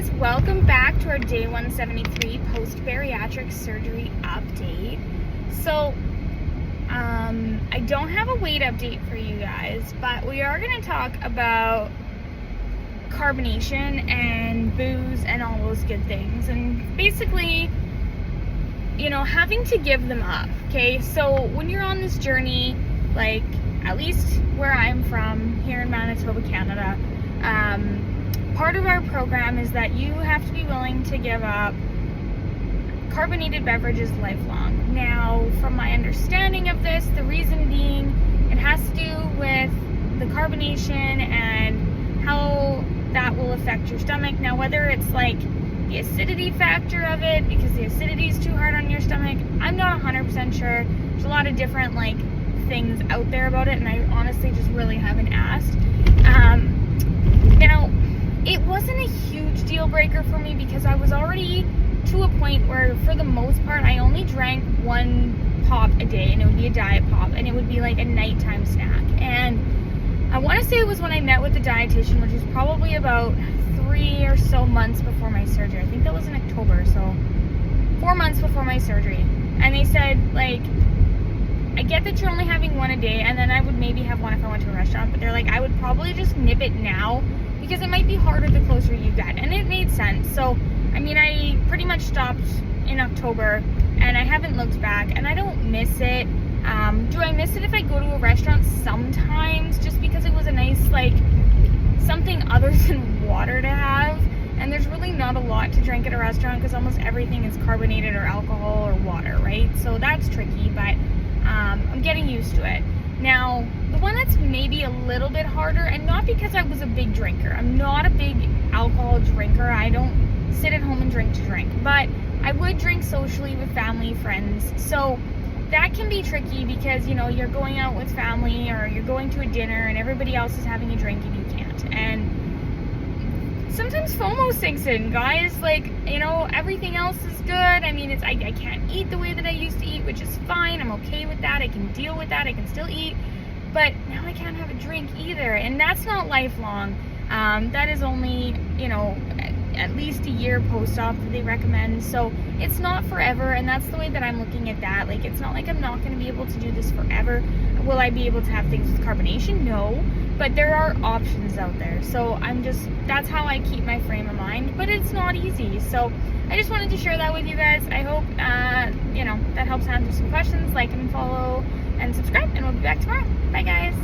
guys, welcome back to our day 173 post-bariatric surgery update. So I don't have a weight update for you guys, but we are going to talk about carbonation and booze and all those good things, and basically, you know, having to give them up. Okay, so when you're on this journey, like at least where I'm from here in Manitoba, Canada, part of our program is that you have to be willing to give up carbonated beverages lifelong. Now, from my understanding of this, the reason being it has to do with the carbonation and how that will affect your stomach. Now, whether it's like the acidity factor of it, because the acidity is too hard on your stomach, I'm not 100% sure. There's a lot of different like things out there about it, and I honestly just really haven't asked. Now, it wasn't a huge deal breaker for me because I was already to a point where, for the most part, I only drank one pop a day, and it would be a diet pop, and it would be like a nighttime snack. And I want to say it was when I met with the dietitian, which was probably about 3 or so months before my surgery. I think that was in October, so 4 months before my surgery. And they said, like, I get that you're only having one a day, and then I would maybe have one if I went to a restaurant, but they're like, I would probably just nip it now because it might be harder the closer you get. And it made sense. So, I mean, I pretty much stopped in October, and I haven't looked back, and I don't miss it. Do I miss it if I go to a restaurant? Sometimes, just because it was a nice, like, something other than water to have. And there's really not a lot to drink at a restaurant because almost everything is carbonated or alcohol or water, right? So that's tricky, but I'm getting used to it. Now, the one that's maybe a little bit harder, and not because I was a big drinker. I'm not a big alcohol drinker. I don't sit at home and drink to drink, but I would drink socially with family, friends. So that can be tricky because, you know, you're going out with family or you're going to a dinner and everybody else is having a drink and you can't. And sometimes FOMO sinks in, guys. Like, you know, everything else is good. I mean, I can't eat the way that I used to eat, which is fine. I'm okay with that. I can deal with that. I can still eat. But now I can't have a drink either. And that's not lifelong. That is only, you know, at least a year post-op that they recommend. So it's not forever, and that's the way that I'm looking at that. Like, it's not like I'm not going to be able to do this forever. Will I be able to have things with carbonation? No. But there are options out there. So that's how I keep my frame of mind. But it's not easy. So I just wanted to share that with you guys. I hope, you know, that helps answer some questions. Like and follow and subscribe, and we'll be back tomorrow. Bye, guys.